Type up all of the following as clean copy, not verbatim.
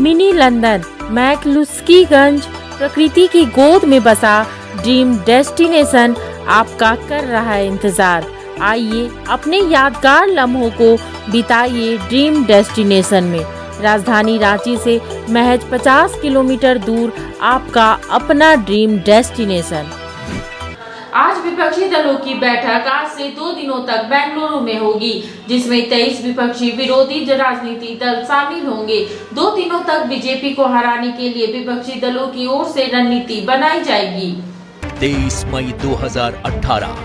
Mini London McCluskieganj प्रकृति की गोद में बसा ड्रीम डेस्टिनेशन आपका कर रहा है इंतजार। आइए अपने यादगार लम्हों को बिताइए ड्रीम डेस्टिनेशन में। राजधानी रांची से महज 50 किलोमीटर दूर आपका अपना ड्रीम डेस्टिनेशन। आज विपक्षी दलों की बैठक आज से 2 दिनों तक बेंगलुरु में होगी, जिसमें 23 विपक्षी विरोधी राजनीतिक दल शामिल होंगे। 2 दिनों तक बीजेपी को हराने के लिए विपक्षी दलों की ओर से रणनीति बनाई जाएगी। 23 मई 2018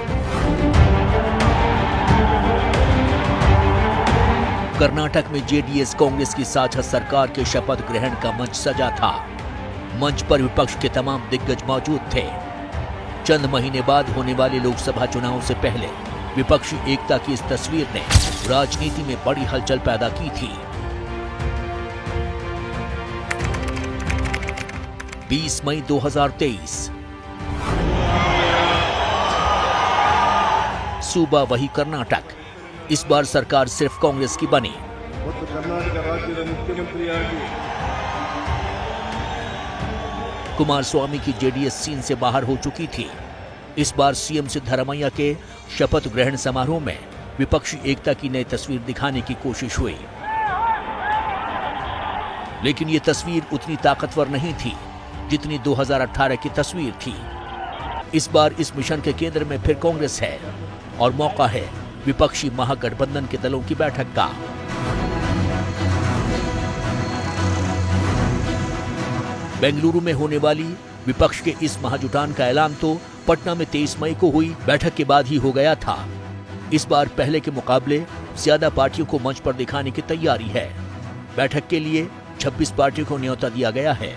कर्नाटक में जेडीएस कांग्रेस की साझा सरकार के शपथ ग्रहण का मंच सजा था। मंच पर विपक्ष के तमाम दिग्गज मौजूद थे। चंद महीने बाद होने वाले लोकसभा चुनाव से पहले विपक्षी एकता की इस तस्वीर ने राजनीति में बड़ी हलचल पैदा की थी। 20 मई 2023 सूबा वही कर्नाटक, इस बार सरकार सिर्फ कांग्रेस की बनी। कुमारस्वामी की जेडीएस सीन से बाहर हो चुकी थी। इस बार सीएम सिद्धरामैया के शपथ ग्रहण समारोह में विपक्षी एकता की नई तस्वीर दिखाने की कोशिश हुई, लेकिन ये तस्वीर उतनी ताकतवर नहीं थी जितनी 2018 की तस्वीर थी। इस बार इस मिशन के केंद्र में फिर कांग्रेस है और मौका है विपक्षी महागठबंधन के दलों की बैठक का। बेंगलुरु में होने वाली विपक्ष के इस महाजुटान का ऐलान तो पटना में 23 मई को हुई बैठक के बाद ही हो गया था। इस बार पहले के मुकाबले ज्यादा पार्टियों को मंच पर दिखाने की तैयारी है। बैठक के लिए 26 पार्टियों को न्योता दिया गया है।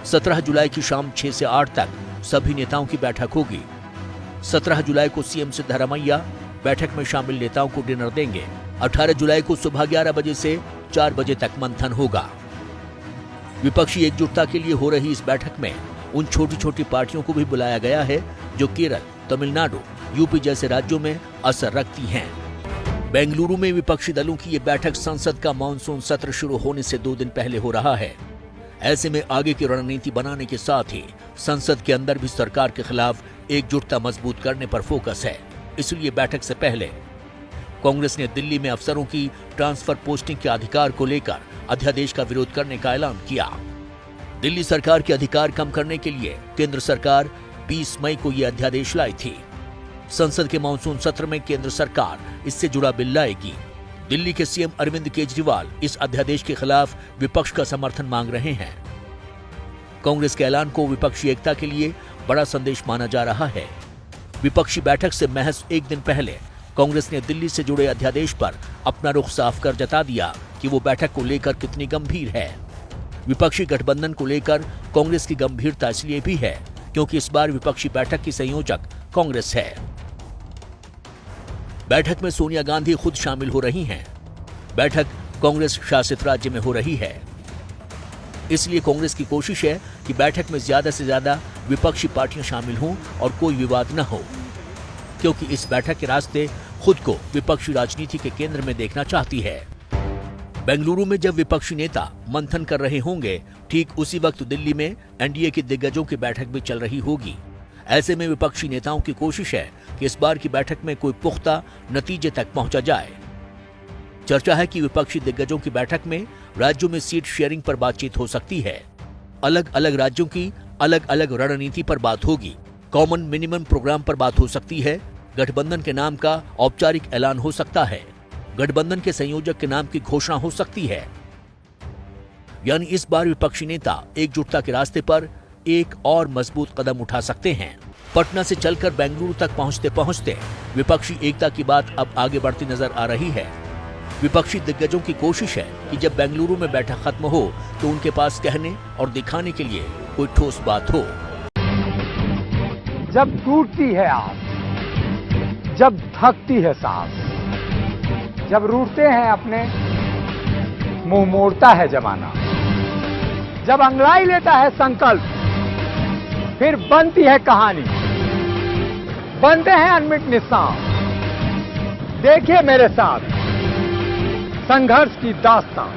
17 जुलाई की शाम 6 से 8 तक सभी नेताओं की बैठक होगी। 17 जुलाई को सीएम सिद्धरामैया बैठक में शामिल नेताओं को डिनर देंगे। 18 जुलाई को सुबह 11 बजे से 4 बजे तक मंथन होगा। विपक्षी एकजुटता के लिए हो रही इस बैठक में उन छोटी छोटी पार्टियों को भी बुलाया गया है जो केरल, तमिलनाडु, यूपी जैसे राज्यों में असर रखती हैं। बेंगलुरु में विपक्षी दलों की ये बैठक संसद का मानसून सत्र शुरू होने से 2 दिन पहले हो रहा है। ऐसे में आगे की रणनीति बनाने के साथ ही संसद के अंदर भी सरकार के खिलाफ एकजुटता मजबूत करने पर फोकस है। इसलिए बैठक से पहले कांग्रेस ने दिल्ली में अफसरों की ट्रांसफर पोस्टिंग के अधिकार को लेकर अध्यादेश का विरोध करने का ऐलान किया। दिल्ली सरकार के अधिकार कम करने के लिए केंद्र सरकार 20 मई को यह अध्यादेश लाई थी। संसद के मानसून सत्र में केंद्र सरकार इससे जुड़ा बिल लाएगी। दिल्ली के सीएम अरविंद केजरीवाल इस अध्यादेश के खिलाफ विपक्ष का समर्थन मांग रहे हैं। कांग्रेस के ऐलान को विपक्षी एकता के लिए बड़ा संदेश माना जा रहा है। विपक्षी बैठक से महज 1 दिन पहले कांग्रेस ने दिल्ली से जुड़े अध्यादेश पर अपना रुख साफ कर जता दिया कि वो बैठक को लेकर कितनी गंभीर है। विपक्षी गठबंधन को लेकर कांग्रेस की गंभीरता इसलिए भी है क्योंकि इस बार विपक्षी बैठक की संयोजक कांग्रेस है। बैठक में सोनिया गांधी खुद शामिल हो रही हैं। बैठक कांग्रेस शासित राज्य में हो रही है, इसलिए कांग्रेस की कोशिश है कि बैठक में ज्यादा से ज्यादा विपक्षी पार्टियां शामिल हों और कोई विवाद न हो, क्योंकि इस बैठक के रास्ते खुद को विपक्षी राजनीति के केंद्र में देखना चाहती है। बेंगलुरु में जब विपक्षी नेता मंथन कर रहे होंगे, ठीक उसी वक्त दिल्ली में एनडीए के दिग्गजों की बैठक भी चल रही होगी। ऐसे में विपक्षी नेताओं की कोशिश है कि इस बार की बैठक में कोई पुख्ता नतीजे तक पहुंचा जाए। चर्चा है कि विपक्षी दिग्गजों की बैठक में राज्यों में सीट शेयरिंग पर बातचीत हो सकती है। अलग अलग राज्यों की अलग अलग रणनीति पर बात होगी। कॉमन मिनिमम प्रोग्राम पर बात हो सकती है। गठबंधन के नाम का औपचारिक ऐलान हो सकता है। गठबंधन के संयोजक के नाम की घोषणा हो सकती है। यानी इस बार विपक्षी नेता एकजुटता के रास्ते पर एक और मजबूत कदम उठा सकते हैं। पटना से चलकर बेंगलुरु तक पहुंचते पहुंचते विपक्षी एकता की बात अब आगे बढ़ती नजर आ रही है। विपक्षी दिग्गजों की कोशिश है कि जब बेंगलुरु में बैठक खत्म हो तो उनके पास कहने और दिखाने के लिए कोई ठोस बात हो। जब टूटती है आस, जब थकती है सांस, जब रूठते हैं अपने, मुंह मोड़ता है जमाना, जब अंगड़ाई लेता है संकल्प, फिर बनती है कहानी, बनते हैं अनमिट निशान। देखिए मेरे साथ संघर्ष की दास्तान।